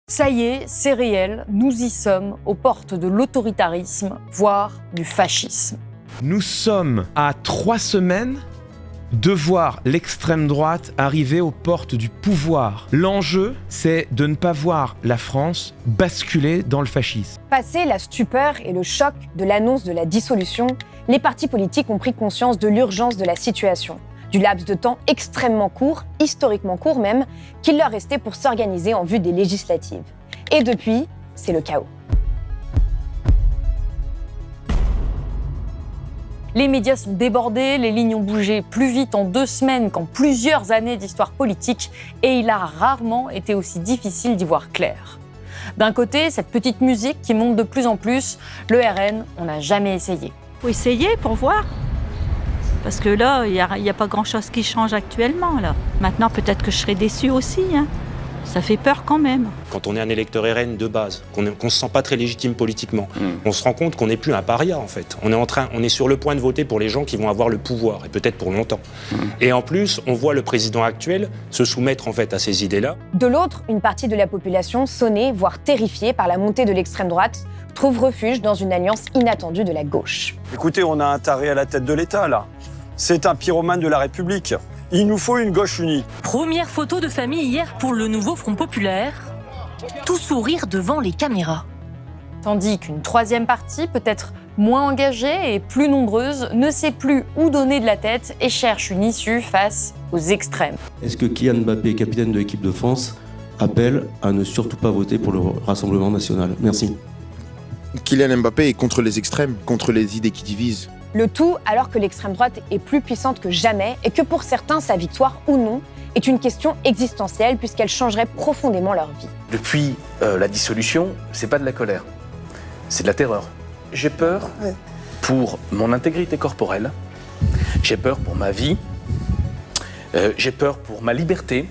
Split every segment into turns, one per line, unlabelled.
Ça y est, c'est réel, nous y sommes, aux portes de l'autoritarisme, voire du fascisme.
Nous sommes à 3 semaines de voir l'extrême droite arriver aux portes du pouvoir. L'enjeu, c'est de ne pas voir la France basculer dans le fascisme.
Passé la stupeur et le choc de l'annonce de la dissolution, les partis politiques ont pris conscience de l'urgence de la situation, du laps de temps extrêmement court, historiquement court même, qu'il leur restait pour s'organiser en vue des législatives. Et depuis, c'est le chaos.
Les médias sont débordés, les lignes ont bougé plus vite en 2 semaines qu'en plusieurs années d'histoire politique, et il a rarement été aussi difficile d'y voir clair. D'un côté, cette petite musique qui monte de plus en plus, le RN, on n'a jamais essayé.
Faut essayer pour voir. Parce que là, il n'y a pas grand-chose qui change actuellement. Là. Maintenant, peut-être que je serai déçue aussi. Ça fait peur quand même.
Quand on est un électeur RN de base, qu'on ne se sent pas très légitime politiquement, on se rend compte qu'on n'est plus un paria en fait. On est sur le point de voter pour les gens qui vont avoir le pouvoir, et peut-être pour longtemps. Et en plus, on voit le président actuel se soumettre en fait à ces idées-là.
De l'autre, une partie de la population, sonnée, voire terrifiée par la montée de l'extrême droite, trouve refuge dans une alliance inattendue de la gauche.
Écoutez, on a un taré à la tête de l'État là. C'est un pyromane de la République. Il nous faut une gauche unie.
Première photo de famille hier pour le nouveau Front Populaire. Tout sourire devant les caméras.
Tandis qu'une troisième partie, peut-être moins engagée et plus nombreuse, ne sait plus où donner de la tête et cherche une issue face aux extrêmes.
Est-ce que Kylian Mbappé, capitaine de l'équipe de France, appelle à ne surtout pas voter pour le Rassemblement national? Merci.
Kylian Mbappé est contre les extrêmes, contre les idées qui divisent.
Le tout alors que l'extrême droite est plus puissante que jamais et que pour certains, sa victoire ou non est une question existentielle puisqu'elle changerait profondément leur vie.
Depuis la dissolution, c'est pas de la colère, c'est de la terreur. J'ai peur pour mon intégrité corporelle, j'ai peur pour ma vie, j'ai peur pour ma liberté.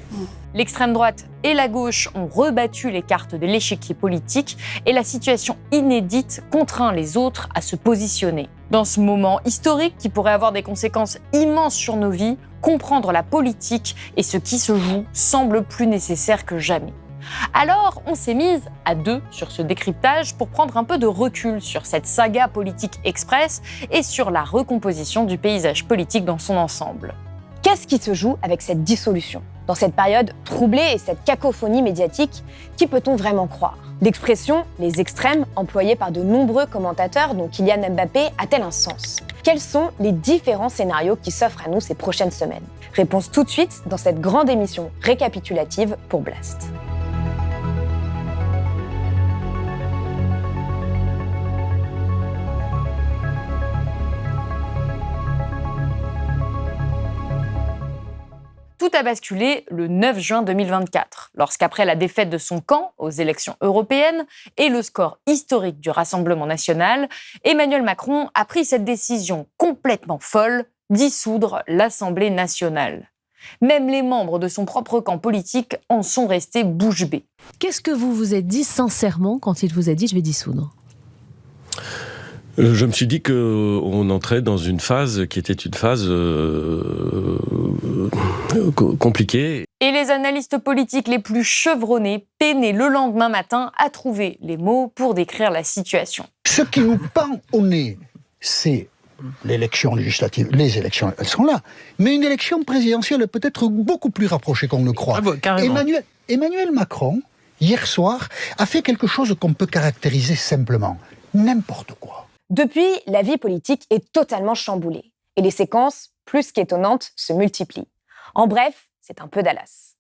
L'extrême droite et la gauche ont rebattu les cartes de l'échiquier politique et la situation inédite contraint les autres à se positionner. Dans ce moment historique qui pourrait avoir des conséquences immenses sur nos vies, comprendre la politique et ce qui se joue semble plus nécessaire que jamais. Alors, on s'est mise à 2 sur ce décryptage pour prendre un peu de recul sur cette saga politique express et sur la recomposition du paysage politique dans son ensemble.
Qu'est-ce qui se joue avec cette dissolution? Dans cette période troublée et cette cacophonie médiatique, qui peut-on vraiment croire? L'expression « les extrêmes » employée par de nombreux commentateurs, dont Kylian Mbappé, a-t-elle un sens? Quels sont les différents scénarios qui s'offrent à nous ces prochaines semaines? Réponse tout de suite dans cette grande émission récapitulative pour Blast.
Tout a basculé le 9 juin 2024, lorsqu'après la défaite de son camp aux élections européennes et le score historique du Rassemblement national, Emmanuel Macron a pris cette décision complètement folle, dissoudre l'Assemblée nationale. Même les membres de son propre camp politique en sont restés bouche bée.
Qu'est-ce que vous vous êtes dit sincèrement quand il vous a dit « je vais dissoudre » ?
Je me suis dit qu'on entrait dans une phase qui était une phase compliquée.
Et les analystes politiques les plus chevronnés peinaient le lendemain matin à trouver les mots pour décrire la situation.
Ce qui nous pend au nez, c'est l'élection législative. Les élections, elles sont là. Mais une élection présidentielle est peut-être beaucoup plus rapprochée qu'on le croit. Emmanuel Macron, hier soir, a fait quelque chose qu'on peut caractériser simplement. N'importe quoi.
Depuis, la vie politique est totalement chamboulée. Et les séquences, plus qu'étonnantes, se multiplient. En bref, c'est un peu Dallas.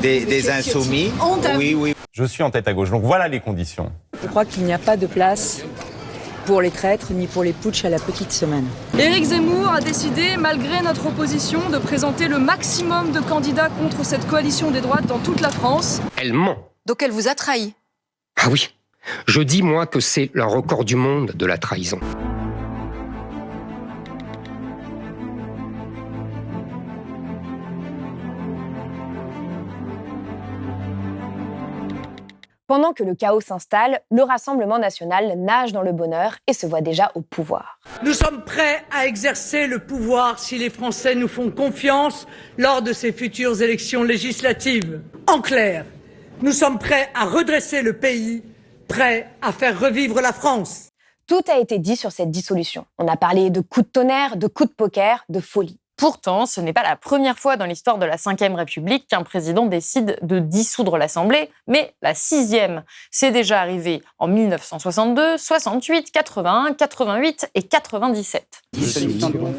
Des insoumis. Oui.
Je suis en tête à gauche, donc voilà les conditions.
Je crois qu'il n'y a pas de place pour les traîtres ni pour les putschs à la petite semaine.
Éric Zemmour a décidé, malgré notre opposition, de présenter le maximum de candidats contre cette coalition des droites dans toute la France.
Elle ment.
Donc elle vous a trahi?
Ah oui. Je dis, moi, que c'est le record du monde de la trahison.
Pendant que le chaos s'installe, le Rassemblement national nage dans le bonheur et se voit déjà au pouvoir.
Nous sommes prêts à exercer le pouvoir si les Français nous font confiance lors de ces futures élections législatives. En clair, nous sommes prêts à redresser le pays, prêts à faire revivre la France.
Tout a été dit sur cette dissolution. On a parlé de coups de tonnerre, de coups de poker, de folie.
Pourtant, ce n'est pas la première fois dans l'histoire de la Ve République qu'un président décide de dissoudre l'Assemblée, mais la 6e. C'est déjà arrivé en 1962, 68, 81, 88 et 97.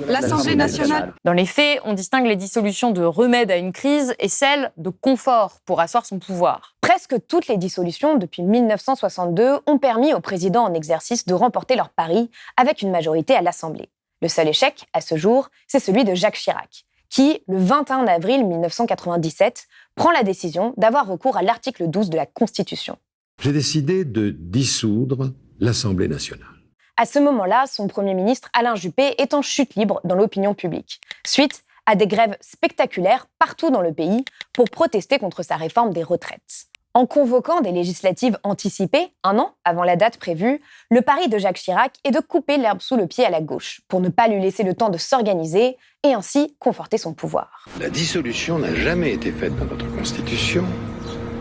L'Assemblée nationale.
Dans les faits, on distingue les dissolutions de remède à une crise et celles de confort pour asseoir son pouvoir.
Presque toutes les dissolutions depuis 1962 ont permis au président en exercice de remporter leur pari avec une majorité à l'Assemblée. Le seul échec, à ce jour, c'est celui de Jacques Chirac, qui, le 21 avril 1997, prend la décision d'avoir recours à l'article 12 de la Constitution.
J'ai décidé de dissoudre l'Assemblée nationale.
À ce moment-là, son Premier ministre, Alain Juppé, est en chute libre dans l'opinion publique, suite à des grèves spectaculaires partout dans le pays pour protester contre sa réforme des retraites. En convoquant des législatives anticipées, 1 an avant la date prévue, le pari de Jacques Chirac est de couper l'herbe sous le pied à la gauche, pour ne pas lui laisser le temps de s'organiser et ainsi conforter son pouvoir.
La dissolution n'a jamais été faite dans notre Constitution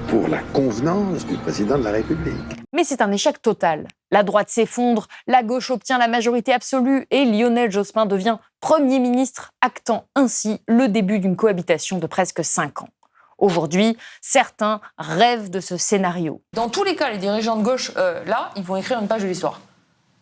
pour la convenance du président de la République.
Mais c'est un échec total. La droite s'effondre, la gauche obtient la majorité absolue et Lionel Jospin devient Premier ministre, actant ainsi le début d'une cohabitation de presque 5 ans. Aujourd'hui, certains rêvent de ce scénario.
Dans tous les cas, les dirigeants de gauche, là, ils vont écrire une page de l'histoire.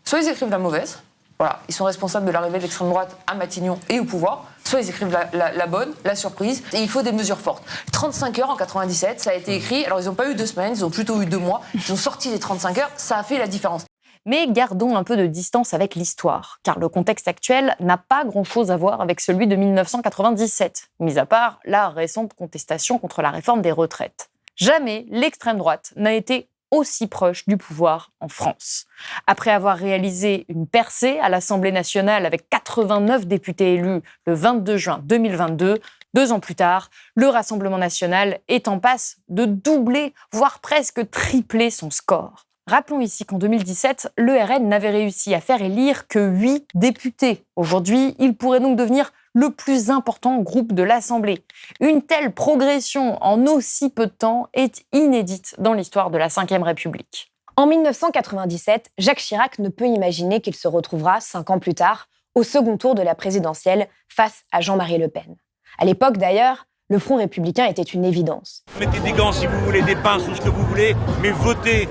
Soit ils écrivent la mauvaise, voilà, ils sont responsables de l'arrivée de l'extrême droite à Matignon et au pouvoir, soit ils écrivent la bonne, la surprise, et il faut des mesures fortes. 35 heures en 97, ça a été écrit, alors ils n'ont pas eu 2 semaines, ils ont plutôt eu 2 mois, ils ont sorti les 35 heures, ça a fait la différence.
Mais gardons un peu de distance avec l'histoire, car le contexte actuel n'a pas grand-chose à voir avec celui de 1997, mis à part la récente contestation contre la réforme des retraites. Jamais l'extrême droite n'a été aussi proche du pouvoir en France. Après avoir réalisé une percée à l'Assemblée nationale avec 89 députés élus le 22 juin 2022, 2 ans plus tard, le Rassemblement national est en passe de doubler, voire presque tripler son score. Rappelons ici qu'en 2017, le RN n'avait réussi à faire élire que 8 députés. Aujourd'hui, il pourrait donc devenir le plus important groupe de l'Assemblée. Une telle progression en aussi peu de temps est inédite dans l'histoire de la Ve République.
En 1997, Jacques Chirac ne peut imaginer qu'il se retrouvera 5 ans plus tard au second tour de la présidentielle face à Jean-Marie Le Pen. À l'époque d'ailleurs, le Front républicain était une évidence.
Mettez des gants si vous voulez, des pinces ou ce que vous voulez, mais votez,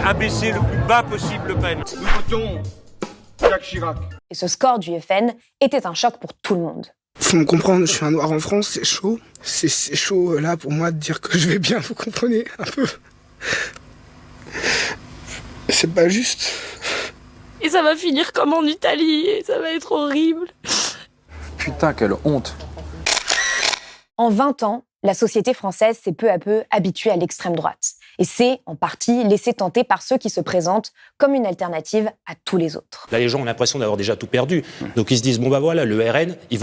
abaissez le plus bas possible Le Pen. Nous votons Jacques Chirac.
Et ce score du FN était un choc pour tout le monde.
Faut me comprendre, je suis un noir en France, c'est chaud. C'est chaud là pour moi de dire que je vais bien, vous comprenez un peu. C'est pas juste.
Et ça va finir comme en Italie, et ça va être horrible.
Putain, quelle honte.
En 20 ans, la société française s'est peu à peu habituée à l'extrême droite. Et c'est, en partie, laissé tenter par ceux qui se présentent comme une alternative à tous les autres.
Là, les gens ont l'impression d'avoir déjà tout perdu. Donc ils se disent, bon bah voilà, le RN, ils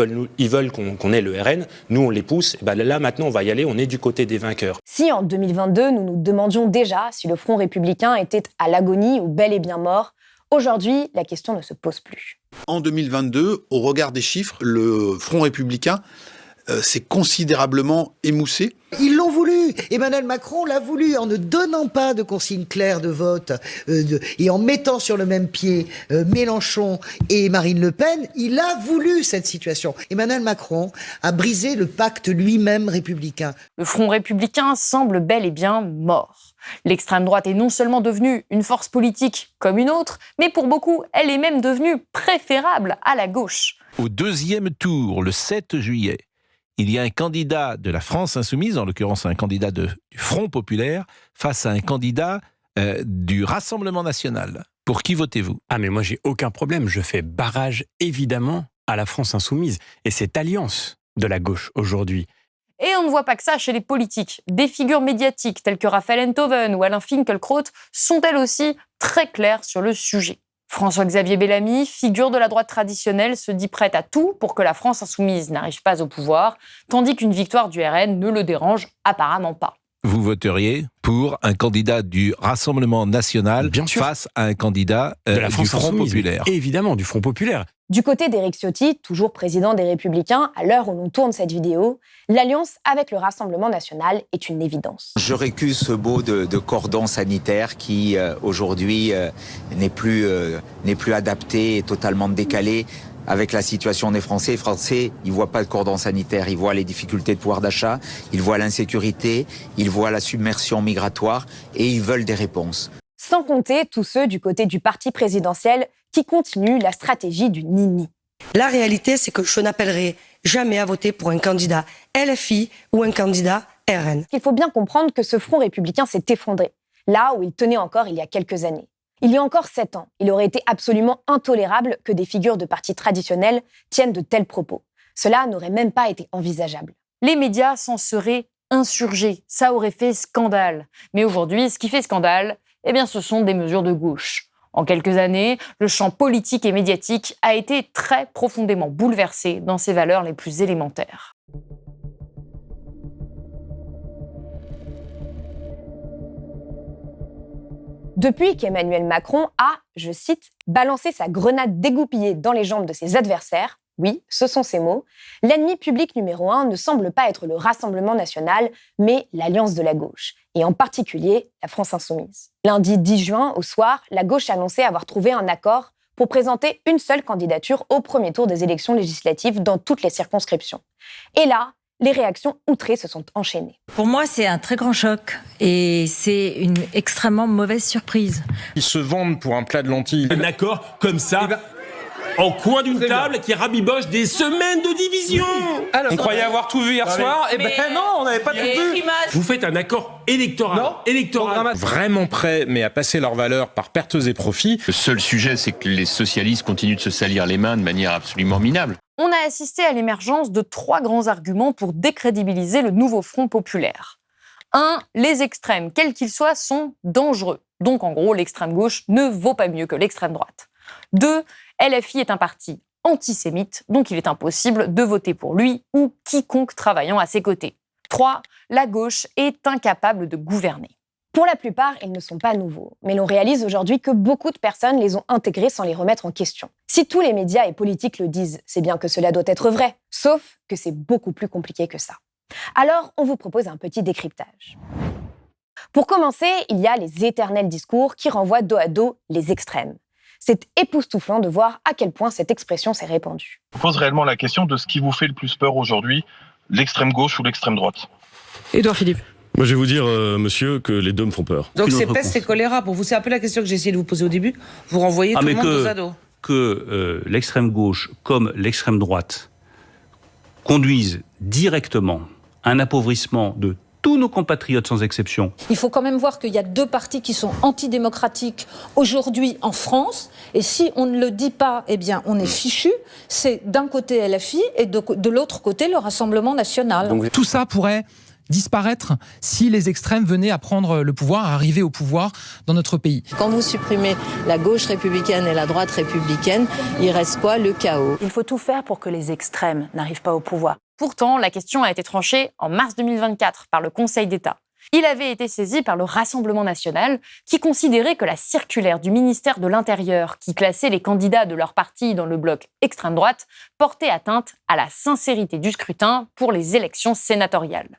veulent qu'on ait le RN, nous on les pousse, et bah là maintenant on va y aller, on est du côté des vainqueurs.
Si en 2022, nous nous demandions déjà si le Front républicain était à l'agonie ou bel et bien mort, aujourd'hui, la question ne se pose plus.
En 2022, au regard des chiffres, le Front républicain s'est considérablement émoussé.
Ils l'ont voulu. Emmanuel Macron l'a voulu en ne donnant pas de consignes claires de vote et en mettant sur le même pied Mélenchon et Marine Le Pen. Il a voulu cette situation. Emmanuel Macron a brisé le pacte lui-même républicain.
Le Front républicain semble bel et bien mort. L'extrême droite est non seulement devenue une force politique comme une autre, mais pour beaucoup, elle est même devenue préférable à la gauche.
Au 2e tour, le 7 juillet, il y a un candidat de la France insoumise, en l'occurrence un candidat du Front populaire, face à un candidat du Rassemblement national. Pour qui votez-vous ?
Ah mais moi j'ai aucun problème, je fais barrage évidemment à la France insoumise et cette alliance de la gauche aujourd'hui.
Et on ne voit pas que ça chez les politiques. Des figures médiatiques telles que Raphaël Enthoven ou Alain Finkielkraut sont elles aussi très claires sur le sujet. François-Xavier Bellamy, figure de la droite traditionnelle, se dit prête à tout pour que la France insoumise n'arrive pas au pouvoir, tandis qu'une victoire du RN ne le dérange apparemment pas.
Vous voteriez pour un candidat du Rassemblement national face à un candidat
de la France
du Front
insoumise,
populaire.
Évidemment, du Front populaire.
Du côté d'Éric Ciotti, toujours président des Républicains, à l'heure où l'on tourne cette vidéo, l'alliance avec le Rassemblement national est une évidence.
Je récuse ce mot de cordon sanitaire qui, aujourd'hui, n'est plus adapté et totalement décalé. Avec la situation des Français. Les Français, ils voient pas de cordon sanitaire, ils voient les difficultés de pouvoir d'achat, ils voient l'insécurité, ils voient la submersion migratoire et ils veulent des réponses.
Sans compter tous ceux du côté du parti présidentiel qui continuent la stratégie du nini.
La réalité, c'est que je n'appellerai jamais à voter pour un candidat LFI ou un candidat RN.
Il faut bien comprendre que ce front républicain s'est effondré, là où il tenait encore il y a quelques années. Il y a encore 7 ans, il aurait été absolument intolérable que des figures de partis traditionnels tiennent de tels propos. Cela n'aurait même pas été envisageable.
Les médias s'en seraient insurgés, ça aurait fait scandale. Mais aujourd'hui, ce qui fait scandale, eh bien, ce sont des mesures de gauche. En quelques années, le champ politique et médiatique a été très profondément bouleversé dans ses valeurs les plus élémentaires.
Depuis qu'Emmanuel Macron a, je cite, « balancé sa grenade dégoupillée dans les jambes de ses adversaires », oui, ce sont ces mots, l'ennemi public numéro 1 ne semble pas être le Rassemblement national, mais l'Alliance de la gauche, et en particulier la France insoumise. Lundi 10 juin, au soir, la gauche annonçait avoir trouvé un accord pour présenter une seule candidature au premier tour des élections législatives dans toutes les circonscriptions. Et là, les réactions outrées se sont enchaînées.
Pour moi, c'est un très grand choc et c'est une extrêmement mauvaise surprise.
Ils se vendent pour un plat de lentilles. Un accord comme ça, en coin d'une table, qui rabiboche des semaines de division. Alors, on croyait avoir tout vu hier soir, et ben non, on n'avait pas tout vu. Vous faites un accord électoral, vraiment prêt, mais à passer leurs valeurs par pertes et profits.
Le seul sujet, c'est que les socialistes continuent de se salir les mains de manière absolument minable.
On a assisté à l'émergence de 3 grands arguments pour décrédibiliser le nouveau Front populaire. 1. Les extrêmes, quels qu'ils soient, sont dangereux. Donc en gros, l'extrême gauche ne vaut pas mieux que l'extrême droite. 2. LFI est un parti antisémite, donc il est impossible de voter pour lui ou quiconque travaillant à ses côtés. 3. La gauche est incapable de gouverner.
Pour la plupart, ils ne sont pas nouveaux, mais l'on réalise aujourd'hui que beaucoup de personnes les ont intégrés sans les remettre en question. Si tous les médias et politiques le disent, c'est bien que cela doit être vrai, sauf que c'est beaucoup plus compliqué que ça. Alors, on vous propose un petit décryptage. Pour commencer, il y a les éternels discours qui renvoient dos à dos les extrêmes. C'est époustouflant de voir à quel point cette expression s'est répandue.
Je pose réellement la question de ce qui vous fait le plus peur aujourd'hui, l'extrême gauche ou l'extrême droite.
Édouard Philippe.
Moi, je vais vous dire, monsieur, que les deux me font peur.
Donc c'est peste et choléra. Pour vous, c'est un peu la question que j'ai essayé de vous poser au début. Vous renvoyez tout le monde dos à dos.
Que l'extrême gauche comme l'extrême droite conduisent directement à un appauvrissement de tous nos compatriotes sans exception.
Il faut quand même voir qu'il y a 2 partis qui sont antidémocratiques aujourd'hui en France. Et si on ne le dit pas, eh bien, on est fichu. C'est d'un côté LFI et de l'autre côté le Rassemblement national.
Donc, tout ça pourrait disparaître si les extrêmes venaient à prendre le pouvoir, à arriver au pouvoir dans notre pays.
Quand vous supprimez la gauche républicaine et la droite républicaine, il reste quoi? Le chaos.
Il faut tout faire pour que les extrêmes n'arrivent pas au pouvoir.
Pourtant, la question a été tranchée en mars 2024 par le Conseil d'État. Il avait été saisi par le Rassemblement national qui considérait que la circulaire du ministère de l'Intérieur qui classait les candidats de leur parti dans le bloc extrême droite portait atteinte à la sincérité du scrutin pour les élections sénatoriales.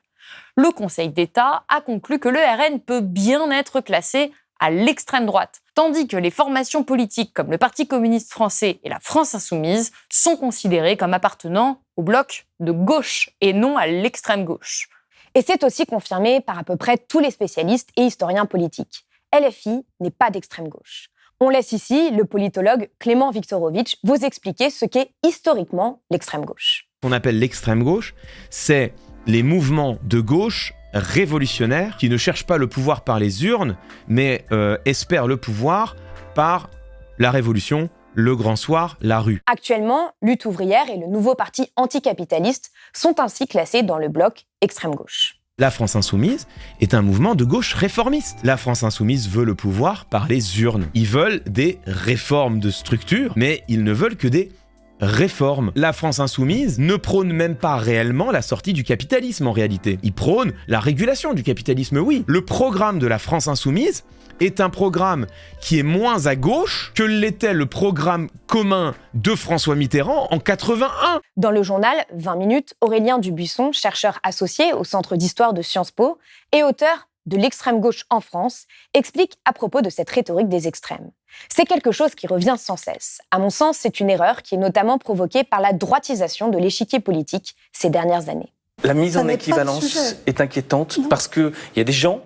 Le Conseil d'État a conclu que le RN peut bien être classé à l'extrême droite, tandis que les formations politiques comme le Parti communiste français et la France insoumise sont considérées comme appartenant au bloc de gauche et non à l'extrême gauche.
Et c'est aussi confirmé par à peu près tous les spécialistes et historiens politiques. LFI n'est pas d'extrême gauche. On laisse ici le politologue Clément Viktorovitch vous expliquer ce qu'est historiquement l'extrême gauche.
Ce qu'on appelle l'extrême gauche, c'est les mouvements de gauche révolutionnaires qui ne cherchent pas le pouvoir par les urnes, mais espèrent le pouvoir par la révolution, le grand soir, la rue.
Actuellement, Lutte ouvrière et le nouveau parti anticapitaliste sont ainsi classés dans le bloc extrême gauche.
La France insoumise est un mouvement de gauche réformiste. La France insoumise veut le pouvoir par les urnes. Ils veulent des réformes de structure, mais ils ne veulent que des réforme. La France insoumise ne prône même pas réellement la sortie du capitalisme en réalité. Il prône la régulation du capitalisme, oui. Le programme de la France insoumise est un programme qui est moins à gauche que l'était le programme commun de François Mitterrand en 81.
Dans le journal 20 minutes, Aurélien Dubuisson, chercheur associé au Centre d'histoire de Sciences Po et auteur de l'extrême gauche en France, explique à propos de cette rhétorique des extrêmes. C'est quelque chose qui revient sans cesse. À mon sens, c'est une erreur qui est notamment provoquée par la droitisation de l'échiquier politique ces dernières années.
La mise en équivalence est inquiétante parce qu'il y a des gens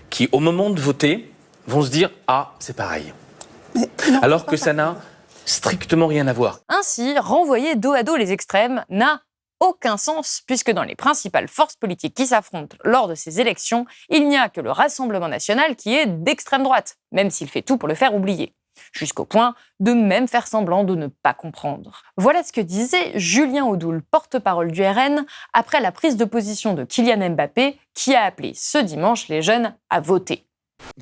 qui, au moment de voter, vont se dire « Ah, c'est pareil ». Alors que ça n'a strictement rien à voir.
Ainsi, renvoyer dos à dos les extrêmes n'a aucun sens, puisque dans les principales forces politiques qui s'affrontent lors de ces élections, il n'y a que le Rassemblement national qui est d'extrême droite, même s'il fait tout pour le faire oublier, jusqu'au point de même faire semblant de ne pas comprendre. Voilà ce que disait Julien Audoul, porte-parole du RN, après la prise de position de Kylian Mbappé, qui a appelé ce dimanche les jeunes à voter.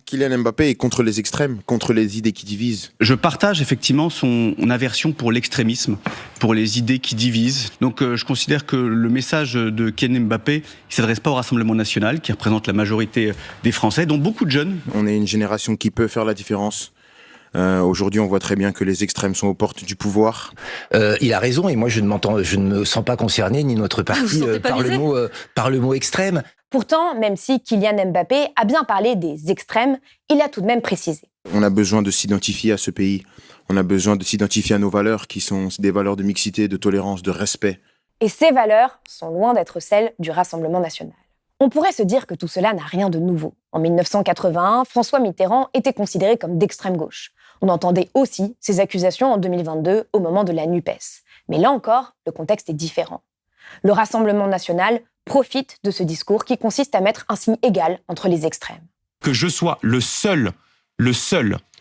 Kylian Mbappé est contre les extrêmes, contre les idées qui divisent.
Je partage effectivement son aversion pour l'extrémisme, pour les idées qui divisent. Donc je considère que le message de Kylian Mbappé ne s'adresse pas au Rassemblement national, qui représente la majorité des Français, dont beaucoup de jeunes.
On est une génération qui peut faire la différence. Aujourd'hui, on voit très bien que les extrêmes sont aux portes du pouvoir.
Il a raison, et moi je ne me sens pas concerné, ni notre parti, par le mot extrême.
Pourtant, même si Kylian Mbappé a bien parlé des extrêmes, il a tout de même précisé.
On a besoin de s'identifier à ce pays. On a besoin de s'identifier à nos valeurs, qui sont des valeurs de mixité, de tolérance, de respect.
Et ces valeurs sont loin d'être celles du Rassemblement national. On pourrait se dire que tout cela n'a rien de nouveau. En 1981, François Mitterrand était considéré comme d'extrême gauche. On entendait aussi ces accusations en 2022 au moment de la NUPES. Mais là encore, le contexte est différent. Le Rassemblement national profite de ce discours qui consiste à mettre un signe égal entre les extrêmes.
Que je sois le seul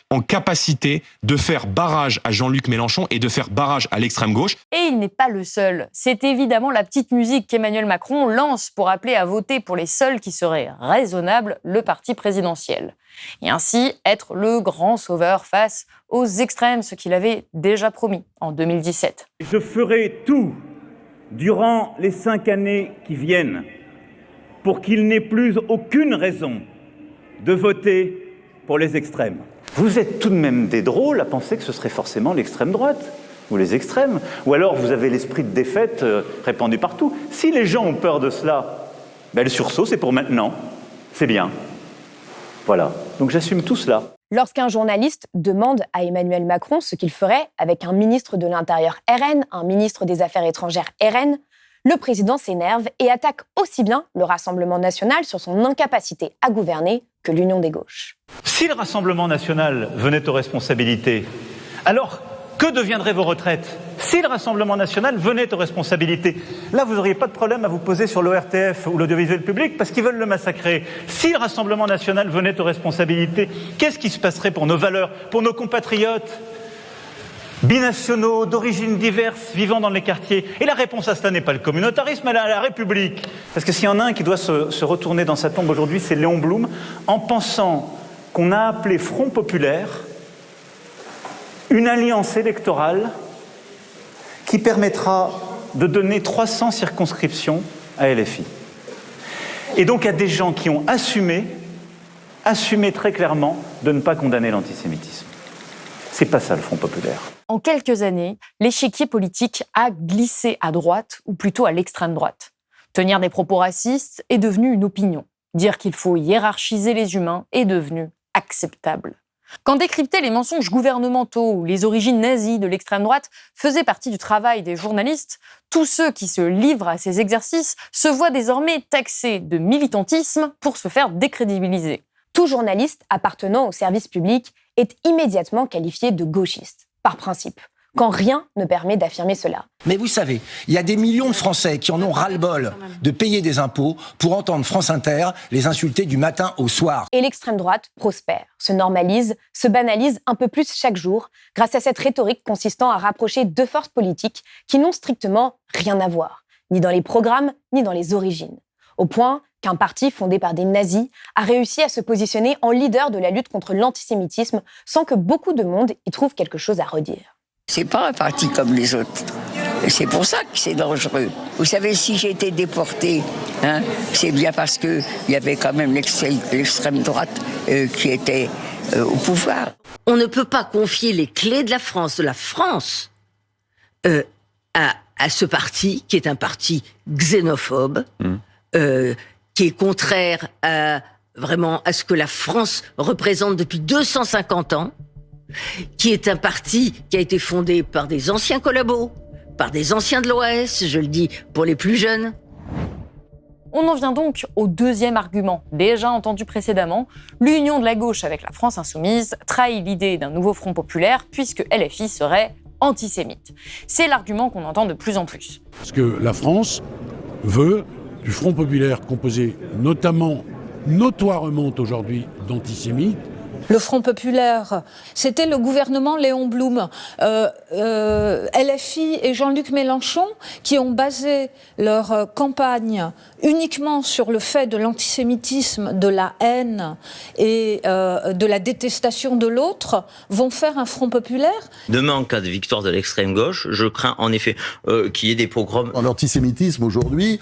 en capacité de faire barrage à Jean-Luc Mélenchon et de faire barrage à l'extrême gauche.
Et il n'est pas le seul. C'est évidemment la petite musique qu'Emmanuel Macron lance pour appeler à voter pour les seuls qui seraient raisonnables, le parti présidentiel. Et ainsi être le grand sauveur face aux extrêmes, ce qu'il avait déjà promis en 2017.
Je ferai tout durant les 5 années qui viennent pour qu'il n'ait plus aucune raison de voter pour les extrêmes. Vous êtes tout de même des drôles à penser que ce serait forcément l'extrême droite ou les extrêmes. Ou alors vous avez l'esprit de défaite répandu partout. Si les gens ont peur de cela, le sursaut c'est pour maintenant. C'est bien. Voilà. Donc j'assume tout cela.
Lorsqu'un journaliste demande à Emmanuel Macron ce qu'il ferait avec un ministre de l'Intérieur RN, un ministre des Affaires étrangères RN, le président s'énerve et attaque aussi bien le Rassemblement national sur son incapacité à gouverner que l'Union des gauches.
Si le Rassemblement national venait aux responsabilités, alors que deviendraient vos retraites ? Si le Rassemblement national venait aux responsabilités, là vous n'auriez pas de problème à vous poser sur l'ORTF ou l'audiovisuel public parce qu'ils veulent le massacrer. Si le Rassemblement national venait aux responsabilités, qu'est-ce qui se passerait pour nos valeurs, pour nos compatriotes binationaux, d'origines diverses, vivant dans les quartiers? Et la réponse à cela n'est pas le communautarisme, elle est la République. Parce que s'il y en a un qui doit se retourner dans sa tombe aujourd'hui, c'est Léon Blum, en pensant qu'on a appelé Front populaire une alliance électorale qui permettra de donner 300 circonscriptions à LFI. Et donc il y a des gens qui ont assumé très clairement de ne pas condamner l'antisémitisme. C'est pas ça le Front populaire.
En quelques années, l'échiquier politique a glissé à droite, ou plutôt à l'extrême droite. Tenir des propos racistes est devenu une opinion. Dire qu'il faut hiérarchiser les humains est devenu acceptable. Quand décrypter les mensonges gouvernementaux ou les origines nazies de l'extrême droite faisait partie du travail des journalistes, tous ceux qui se livrent à ces exercices se voient désormais taxés de militantisme pour se faire décrédibiliser.
Tout journaliste appartenant au service public est immédiatement qualifié de gauchiste, par principe, quand rien ne permet d'affirmer cela.
Mais vous savez, il y a des millions de Français qui en ont ras-le-bol de payer des impôts pour entendre France Inter les insulter du matin au soir.
Et l'extrême droite prospère, se normalise, se banalise un peu plus chaque jour grâce à cette rhétorique consistant à rapprocher deux forces politiques qui n'ont strictement rien à voir, ni dans les programmes, ni dans les origines. Au point qu'un parti fondé par des nazis a réussi à se positionner en leader de la lutte contre l'antisémitisme sans que beaucoup de monde y trouve quelque chose à redire.
C'est pas un parti comme les autres. Et c'est pour ça que c'est dangereux. Vous savez, si j'ai été déportée, c'est bien parce qu'il y avait quand même l'extrême droite qui était au pouvoir.
On ne peut pas confier les clés de la France à ce parti, qui est un parti xénophobe, qui est contraire vraiment à ce que la France représente depuis 250 ans, qui est un parti qui a été fondé par des anciens collabos, par des anciens de l'OAS, je le dis pour les plus jeunes.
On en vient donc au deuxième argument, déjà entendu précédemment. L'union de la gauche avec la France insoumise trahit l'idée d'un nouveau front populaire puisque LFI serait antisémite. C'est l'argument qu'on entend de plus en plus.
Parce que la France veut du Front populaire composé notoirement aujourd'hui d'antisémites.
Le Front populaire, c'était le gouvernement Léon Blum, LFI et Jean-Luc Mélenchon qui ont basé leur campagne uniquement sur le fait de l'antisémitisme, de la haine et de la détestation de l'autre, vont faire un Front populaire.
Demain, en cas de victoire de l'extrême gauche, je crains en effet qu'il y ait des pogroms.
L'antisémitisme aujourd'hui,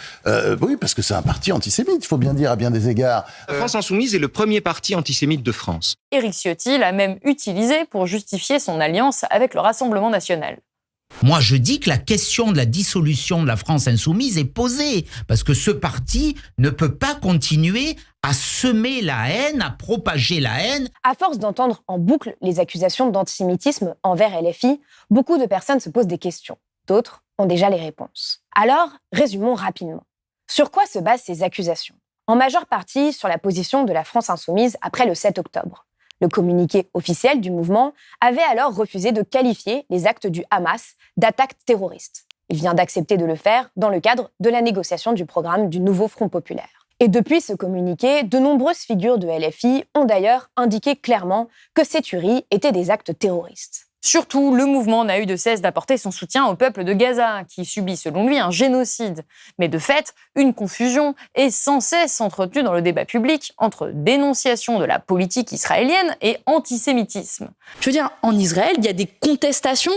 oui, parce que c'est un parti antisémite, il faut bien dire à bien des égards.
La France insoumise est le premier parti antisémite de France.
Éric Ciotti l'a même utilisé pour justifier son alliance avec le Rassemblement national.
Moi, je dis que la question de la dissolution de la France insoumise est posée, parce que ce parti ne peut pas continuer à semer la haine, à propager la haine.
À force d'entendre en boucle les accusations d'antisémitisme envers LFI, beaucoup de personnes se posent des questions. D'autres ont déjà les réponses. Alors, résumons rapidement. Sur quoi se basent ces accusations ? En majeure partie sur la position de la France insoumise après le 7 octobre. Le communiqué officiel du mouvement avait alors refusé de qualifier les actes du Hamas d'attaques terroristes. Il vient d'accepter de le faire dans le cadre de la négociation du programme du nouveau Front populaire. Et depuis ce communiqué, de nombreuses figures de LFI ont d'ailleurs indiqué clairement que ces tueries étaient des actes terroristes.
Surtout, le mouvement n'a eu de cesse d'apporter son soutien au peuple de Gaza, qui subit selon lui un génocide. Mais de fait, une confusion est sans cesse entretenue dans le débat public entre dénonciation de la politique israélienne et antisémitisme.
Je veux dire, en Israël, il y a des contestations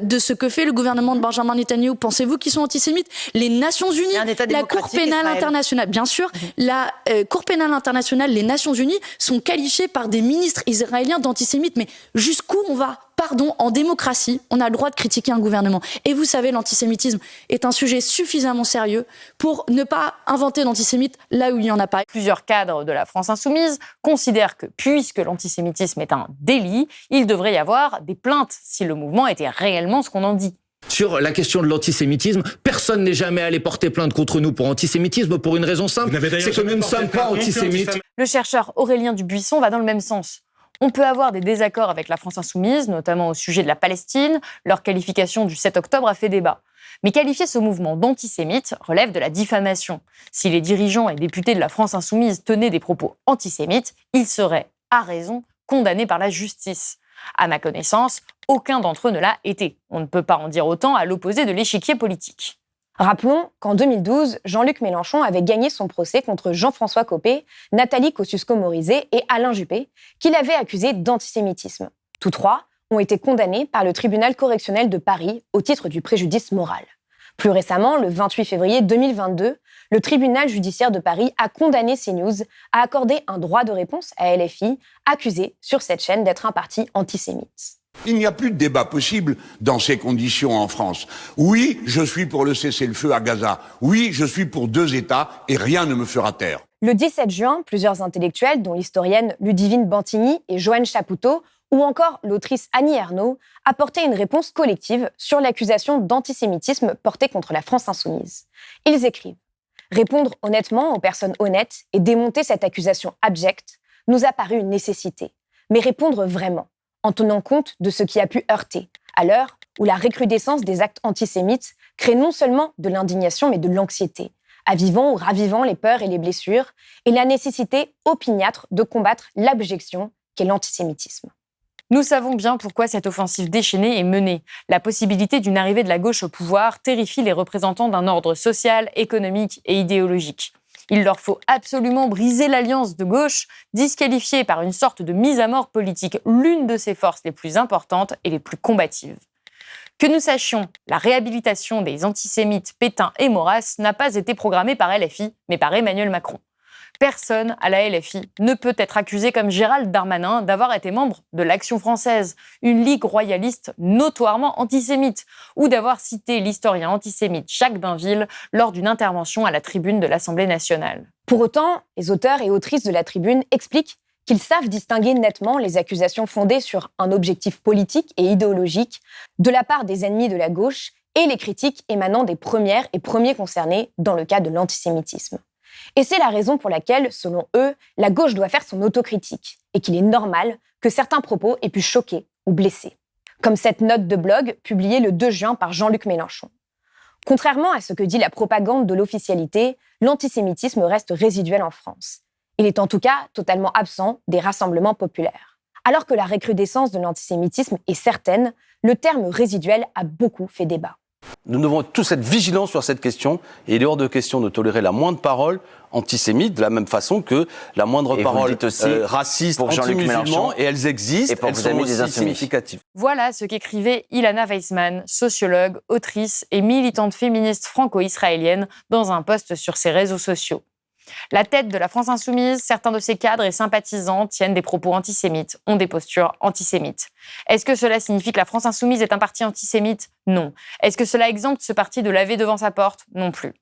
de ce que fait le gouvernement de Benjamin Netanyahou. Pensez-vous qu'ils sont antisémites ? Les Nations Unies, la Cour pénale internationale, bien sûr, la Cour pénale internationale, les Nations Unies sont qualifiées par des ministres israéliens d'antisémites. Mais jusqu'où on va ? Pardon, en démocratie, on a le droit de critiquer un gouvernement. Et vous savez, l'antisémitisme est un sujet suffisamment sérieux pour ne pas inventer d'antisémites là où il n'y en a pas.
Plusieurs cadres de la France insoumise considèrent que, puisque l'antisémitisme est un délit, il devrait y avoir des plaintes si le mouvement était réellement ce qu'on en dit.
Sur la question de l'antisémitisme, personne n'est jamais allé porter plainte contre nous pour antisémitisme pour une raison simple, c'est que nous ne sommes pas antisémites.
Le chercheur Aurélien Dubuisson va dans le même sens. On peut avoir des désaccords avec la France insoumise, notamment au sujet de la Palestine. Leur qualification du 7 octobre a fait débat. Mais qualifier ce mouvement d'antisémite relève de la diffamation. Si les dirigeants et députés de la France insoumise tenaient des propos antisémites, ils seraient, à raison, condamnés par la justice. À ma connaissance, aucun d'entre eux ne l'a été. On ne peut pas en dire autant à l'opposé de l'échiquier politique.
Rappelons qu'en 2012, Jean-Luc Mélenchon avait gagné son procès contre Jean-François Copé, Nathalie Kosciusko-Morizet et Alain Juppé, qu'il avait accusés d'antisémitisme. Tous trois ont été condamnés par le tribunal correctionnel de Paris au titre du préjudice moral. Plus récemment, le 28 février 2022, le tribunal judiciaire de Paris a condamné CNews à accorder un droit de réponse à LFI, accusé sur cette chaîne d'être un parti antisémite.
Il n'y a plus de débat possible dans ces conditions en France. Oui, je suis pour le cessez-le-feu à Gaza. Oui, je suis pour 2 États et rien ne me fera taire.
Le 17 juin, plusieurs intellectuels, dont l'historienne Ludivine Bantigny et Joanne Chapoutot, ou encore l'autrice Annie Ernaux, apportaient une réponse collective sur l'accusation d'antisémitisme portée contre la France insoumise. Ils écrivent « Répondre honnêtement aux personnes honnêtes et démonter cette accusation abjecte nous a paru une nécessité. Mais répondre vraiment, en tenant compte de ce qui a pu heurter, à l'heure où la recrudescence des actes antisémites crée non seulement de l'indignation mais de l'anxiété, avivant ou ravivant les peurs et les blessures, et la nécessité opiniâtre de combattre l'abjection qu'est l'antisémitisme. »
Nous savons bien pourquoi cette offensive déchaînée est menée. La possibilité d'une arrivée de la gauche au pouvoir terrifie les représentants d'un ordre social, économique et idéologique. Il leur faut absolument briser l'alliance de gauche, disqualifier par une sorte de mise à mort politique l'une de ses forces les plus importantes et les plus combatives. Que nous sachions, la réhabilitation des antisémites Pétain et Maurras n'a pas été programmée par LFI, mais par Emmanuel Macron. Personne à la LFI ne peut être accusé comme Gérald Darmanin d'avoir été membre de l'Action française, une ligue royaliste notoirement antisémite, ou d'avoir cité l'historien antisémite Jacques Bainville lors d'une intervention à la tribune de l'Assemblée nationale.
Pour autant, les auteurs et autrices de la tribune expliquent qu'ils savent distinguer nettement les accusations fondées sur un objectif politique et idéologique de la part des ennemis de la gauche et les critiques émanant des premières et premiers concernés dans le cas de l'antisémitisme. Et c'est la raison pour laquelle, selon eux, la gauche doit faire son autocritique et qu'il est normal que certains propos aient pu choquer ou blesser. Comme cette note de blog publiée le 2 juin par Jean-Luc Mélenchon. Contrairement à ce que dit la propagande de l'officialité, l'antisémitisme reste résiduel en France. Il est en tout cas totalement absent des rassemblements populaires. Alors que la recrudescence de l'antisémitisme est certaine, le terme résiduel a beaucoup fait débat.
Nous devons tous être vigilants sur cette question et il est hors de question de tolérer la moindre parole antisémite de la même façon que la moindre parole raciste, anti-musulman, et elles existent, elles sont aussi significatives.
Voilà ce qu'écrivait Ilana Weissman, sociologue, autrice et militante féministe franco-israélienne dans un post sur ses réseaux sociaux. La tête de la France insoumise, certains de ses cadres et sympathisants tiennent des propos antisémites, ont des postures antisémites. Est-ce que cela signifie que la France insoumise est un parti antisémite ? Non. Est-ce que cela exempte ce parti de laver devant sa porte ? Non plus.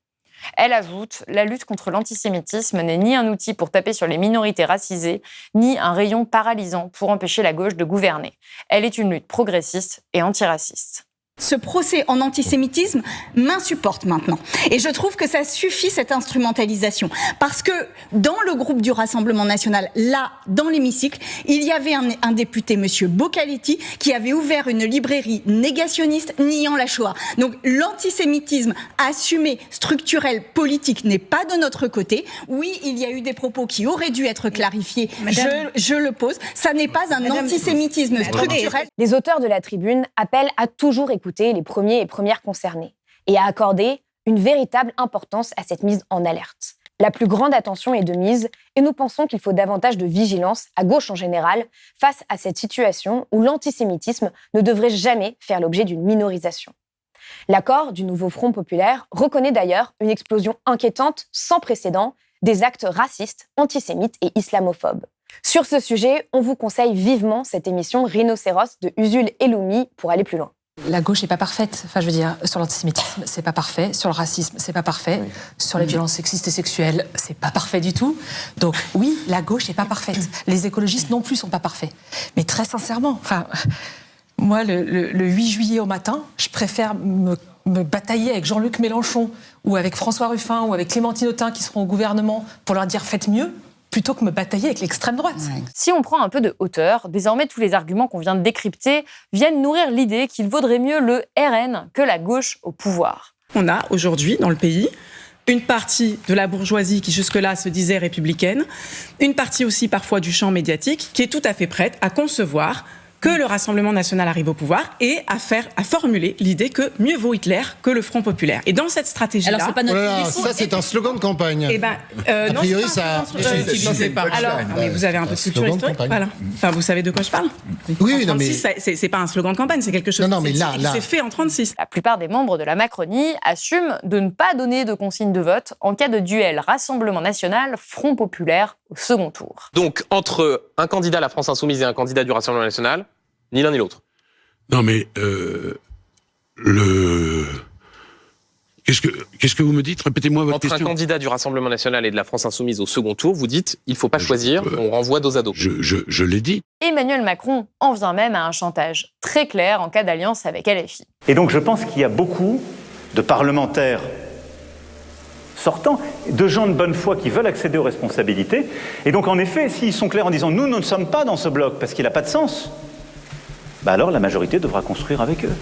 Elle ajoute, la lutte contre l'antisémitisme n'est ni un outil pour taper sur les minorités racisées, ni un rayon paralysant pour empêcher la gauche de gouverner. Elle est une lutte progressiste et antiraciste.
Ce procès en antisémitisme m'insupporte maintenant. Et je trouve que ça suffit, cette instrumentalisation. Parce que dans le groupe du Rassemblement national, là, dans l'hémicycle, il y avait un député, monsieur Bocaletti, qui avait ouvert une librairie négationniste niant la Shoah. Donc l'antisémitisme assumé, structurel, politique n'est pas de notre côté. Oui, il y a eu des propos qui auraient dû être clarifiés. Je le pose. Ça n'est pas un antisémitisme structurel.
Les auteurs de la tribune appellent à toujours écouter les premiers et premières concernés et à accorder une véritable importance à cette mise en alerte. La plus grande attention est de mise et nous pensons qu'il faut davantage de vigilance, à gauche en général, face à cette situation où l'antisémitisme ne devrait jamais faire l'objet d'une minorisation. L'accord du nouveau Front populaire reconnaît d'ailleurs une explosion inquiétante, sans précédent, des actes racistes, antisémites et islamophobes. Sur ce sujet, on vous conseille vivement cette émission Rhinocéros de Usul Eloumi pour aller plus loin.
La gauche n'est pas parfaite. Enfin, je veux dire, sur l'antisémitisme, c'est pas parfait. Sur le racisme, c'est pas parfait. Oui. Sur les violences sexistes et sexuelles, c'est pas parfait du tout. Donc, oui, la gauche n'est pas parfaite. Les écologistes non plus sont pas parfaits. Mais très sincèrement, enfin, moi, le 8 juillet au matin, je préfère me batailler avec Jean-Luc Mélenchon ou avec François Ruffin ou avec Clémentine Autain qui seront au gouvernement pour leur dire faites mieux, plutôt que me batailler avec l'extrême droite.
Si on prend un peu de hauteur, désormais tous les arguments qu'on vient de décrypter viennent nourrir l'idée qu'il vaudrait mieux le RN que la gauche au pouvoir.
On a aujourd'hui dans le pays une partie de la bourgeoisie qui jusque-là se disait républicaine, une partie aussi parfois du champ médiatique qui est tout à fait prête à concevoir que le Rassemblement national arrive au pouvoir et à formuler l'idée que mieux vaut Hitler que le Front populaire. Et dans cette stratégie-là...
Alors, c'est pas notre ça, c'est un slogan de campagne.
Eh ben,
a priori,
non,
ça...
utilisé pas. Alors, mais vous avez un peu de culture historique, voilà. Enfin, vous savez de quoi je parle.
Oui, non, mais...
c'est pas un slogan de campagne, c'est quelque chose qui s'est fait en 1936.
La plupart des membres de la Macronie assument de ne pas donner de consigne de vote en cas de duel Rassemblement national, Front populaire au second tour.
Donc, entre un candidat à la France insoumise et un candidat du Rassemblement national, ni l'un ni l'autre.
Non mais Qu'est-ce que vous me dites ? Répétez-moi votre question.
Entre un candidat du Rassemblement national et de la France insoumise au second tour, vous dites il ne faut pas choisir, on renvoie dos à dos.
Je l'ai dit.
Emmanuel Macron en vient même à un chantage très clair en cas d'alliance avec LFI.
Et donc je pense qu'il y a beaucoup de parlementaires sortants, de gens de bonne foi qui veulent accéder aux responsabilités. Et donc en effet, s'ils sont clairs en disant nous ne sommes pas dans ce bloc parce qu'il n'a pas de sens, alors la majorité devra construire avec eux.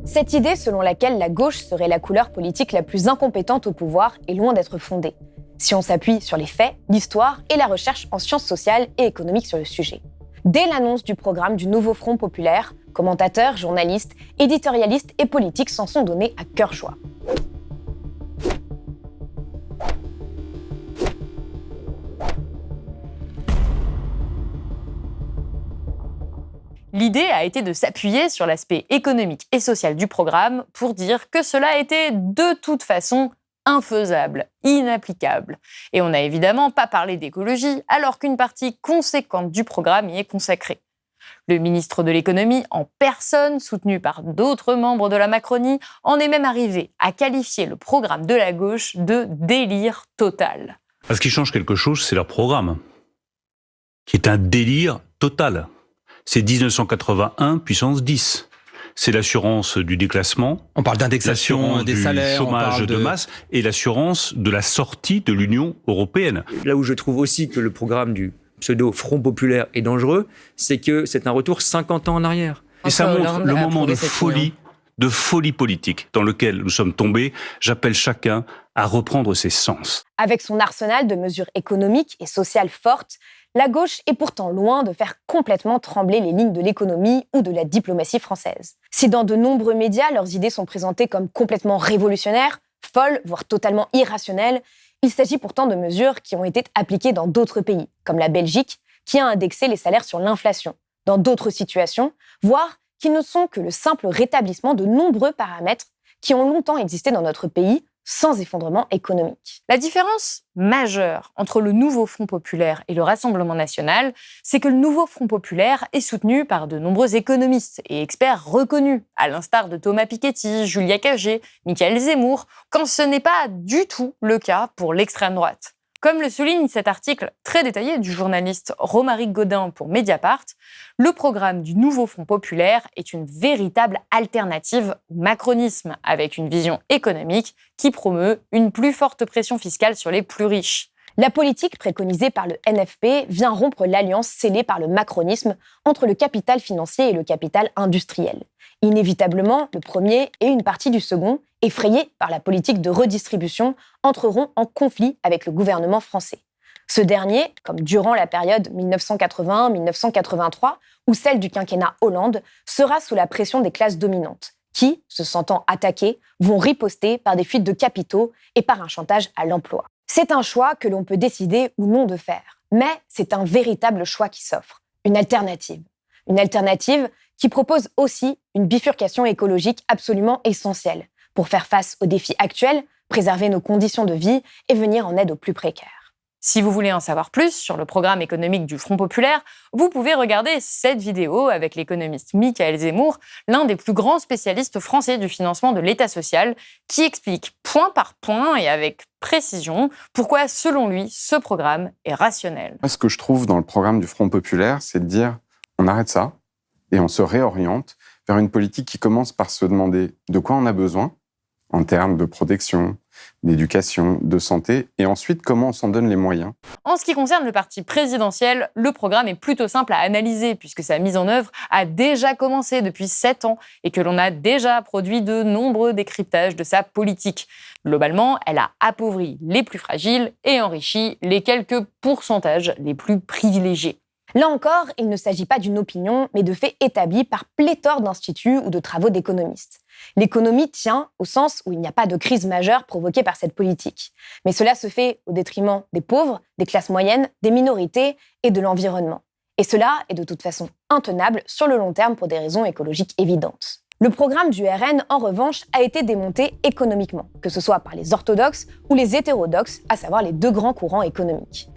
Cette idée selon laquelle la gauche serait la couleur politique la plus incompétente au pouvoir est loin d'être fondée, si on s'appuie sur les faits, l'histoire et la recherche en sciences sociales et économiques sur le sujet. Dès l'annonce du programme du nouveau Front populaire, commentateurs, journalistes, éditorialistes et politiques s'en sont donnés à cœur joie.
L'idée a été de s'appuyer sur l'aspect économique et social du programme pour dire que cela était de toute façon infaisable, inapplicable. Et on n'a évidemment pas parlé d'écologie alors qu'une partie conséquente du programme y est consacrée. Le ministre de l'économie en personne, soutenu par d'autres membres de la Macronie, en est même arrivé à qualifier le programme de la gauche de délire total.
Ce qui change quelque chose, c'est leur programme, qui est un délire total. C'est 1981 puissance 10. C'est l'assurance du déclassement.
On parle d'indexation des salaires,
chômage de masse et l'assurance de la sortie de l'Union européenne.
Là où je trouve aussi que le programme du pseudo Front populaire est dangereux, c'est que c'est un retour 50 ans en arrière.
Et ça montre le moment de folie politique dans lequel nous sommes tombés. J'appelle chacun à reprendre ses sens.
Avec son arsenal de mesures économiques et sociales fortes, la gauche est pourtant loin de faire complètement trembler les lignes de l'économie ou de la diplomatie française. Si dans de nombreux médias, leurs idées sont présentées comme complètement révolutionnaires, folles, voire totalement irrationnelles, il s'agit pourtant de mesures qui ont été appliquées dans d'autres pays, comme la Belgique, qui a indexé les salaires sur l'inflation, dans d'autres situations, voire qui ne sont que le simple rétablissement de nombreux paramètres qui ont longtemps existé dans notre pays, sans effondrement économique.
La différence majeure entre le nouveau Front populaire et le Rassemblement national, c'est que le nouveau Front populaire est soutenu par de nombreux économistes et experts reconnus, à l'instar de Thomas Piketty, Julia Cagé, Michael Zemmour, quand ce n'est pas du tout le cas pour l'extrême droite. Comme le souligne cet article très détaillé du journaliste Romaric Godin pour Mediapart, le programme du nouveau Front populaire est une véritable alternative au macronisme, avec une vision économique qui promeut une plus forte pression fiscale sur les plus riches.
La politique préconisée par le NFP vient rompre l'alliance scellée par le macronisme entre le capital financier et le capital industriel. Inévitablement, le premier et une partie du second, effrayés par la politique de redistribution, entreront en conflit avec le gouvernement français. Ce dernier, comme durant la période 1981-1983 ou celle du quinquennat Hollande, sera sous la pression des classes dominantes, qui, se sentant attaquées, vont riposter par des fuites de capitaux et par un chantage à l'emploi. C'est un choix que l'on peut décider ou non de faire, mais c'est un véritable choix qui s'offre, une alternative. Une alternative qui propose aussi une bifurcation écologique absolument essentielle pour faire face aux défis actuels, préserver nos conditions de vie et venir en aide aux plus précaires.
Si vous voulez en savoir plus sur le programme économique du Front populaire, vous pouvez regarder cette vidéo avec l'économiste Michael Zemmour, l'un des plus grands spécialistes français du financement de l'État social, qui explique point par point et avec précision pourquoi, selon lui, ce programme est rationnel.
Ce que je trouve dans le programme du Front populaire, c'est de dire on arrête ça et on se réoriente vers une politique qui commence par se demander de quoi on a besoin en termes de protection, d'éducation, de santé, et ensuite comment on s'en donne les moyens.
En ce qui concerne le parti présidentiel, le programme est plutôt simple à analyser puisque sa mise en œuvre a déjà commencé depuis 7 ans et que l'on a déjà produit de nombreux décryptages de sa politique. Globalement, elle a appauvri les plus fragiles et enrichi les quelques pourcentages les plus privilégiés.
Là encore, il ne s'agit pas d'une opinion, mais de faits établis par pléthore d'instituts ou de travaux d'économistes. L'économie tient au sens où il n'y a pas de crise majeure provoquée par cette politique. Mais cela se fait au détriment des pauvres, des classes moyennes, des minorités et de l'environnement. Et cela est de toute façon intenable sur le long terme pour des raisons écologiques évidentes. Le programme du RN, en revanche, a été démonté économiquement, que ce soit par les orthodoxes ou les hétérodoxes, à savoir les deux grands courants économiques.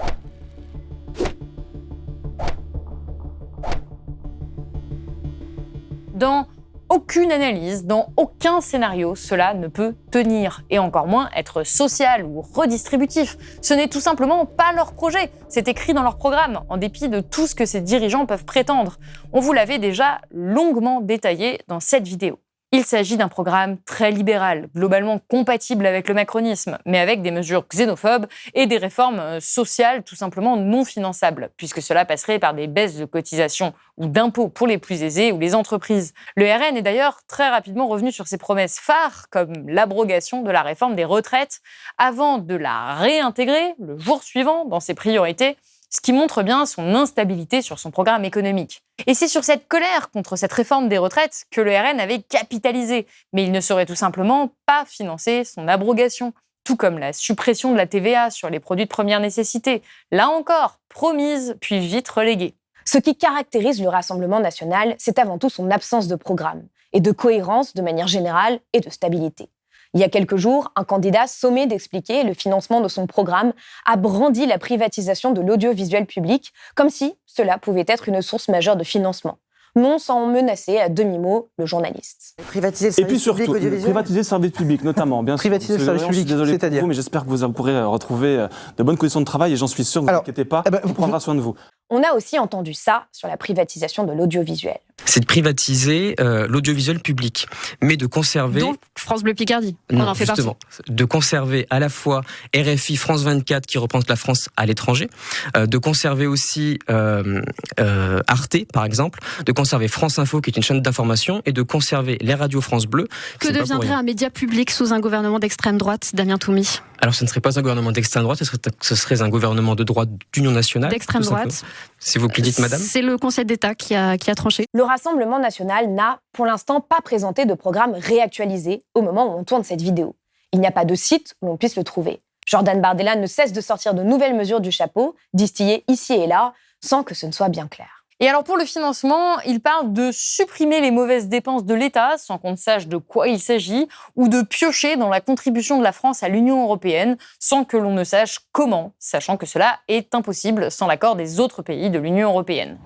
Dans aucune analyse, dans aucun scénario, cela ne peut tenir, et encore moins être social ou redistributif. Ce n'est tout simplement pas leur projet. C'est écrit dans leur programme, en dépit de tout ce que ces dirigeants peuvent prétendre. On vous l'avait déjà longuement détaillé dans cette vidéo. Il s'agit d'un programme très libéral, globalement compatible avec le macronisme, mais avec des mesures xénophobes et des réformes sociales tout simplement non finançables, puisque cela passerait par des baisses de cotisations ou d'impôts pour les plus aisés ou les entreprises. Le RN est d'ailleurs très rapidement revenu sur ses promesses phares, comme l'abrogation de la réforme des retraites, avant de la réintégrer le jour suivant dans ses priorités, ce qui montre bien son instabilité sur son programme économique. Et c'est sur cette colère contre cette réforme des retraites que le RN avait capitalisé, mais il ne saurait tout simplement pas financer son abrogation, tout comme la suppression de la TVA sur les produits de première nécessité, là encore promise puis vite reléguée.
Ce qui caractérise le Rassemblement national, c'est avant tout son absence de programme et de cohérence de manière générale et de stabilité. Il y a quelques jours, un candidat sommé d'expliquer le financement de son programme a brandi la privatisation de l'audiovisuel public, comme si cela pouvait être une source majeure de financement. Non sans menacer à demi-mot le journaliste.
Privatiser le service public audiovisuel.
Privatiser le service public, notamment. Bien
privatiser le service public,
c'est-à-dire. Mais j'espère que vous pourrez retrouver de bonnes conditions de travail et j'en suis sûr, ne vous inquiétez pas, on prendra soin de vous.
On a aussi entendu ça sur la privatisation de l'audiovisuel.
C'est de privatiser l'audiovisuel public, mais de conserver...
Donc France Bleu Picardie,
non,
on en fait
justement,
partie.
de conserver à la fois RFI, France 24 qui représente la France à l'étranger, de conserver aussi Arte par exemple, de conserver France Info qui est une chaîne d'information et de conserver les radios France Bleu.
Que deviendrait un média public sous un gouvernement d'extrême droite, Damien Toumy?
Alors ce ne serait pas un gouvernement d'extrême droite, ce serait un gouvernement de droite d'union nationale.
D'extrême droite.
C'est vous qui dites, madame?
C'est le Conseil d'État qui a tranché.
Le Rassemblement national n'a, pour l'instant, pas présenté de programme réactualisé au moment où on tourne cette vidéo. Il n'y a pas de site où l'on puisse le trouver. Jordan Bardella ne cesse de sortir de nouvelles mesures du chapeau, distillées ici et là, sans que ce ne soit bien clair.
Et alors pour le financement, il parle de supprimer les mauvaises dépenses de l'État sans qu'on ne sache de quoi il s'agit, ou de piocher dans la contribution de la France à l'Union européenne sans que l'on ne sache comment, sachant que cela est impossible sans l'accord des autres pays de l'Union européenne.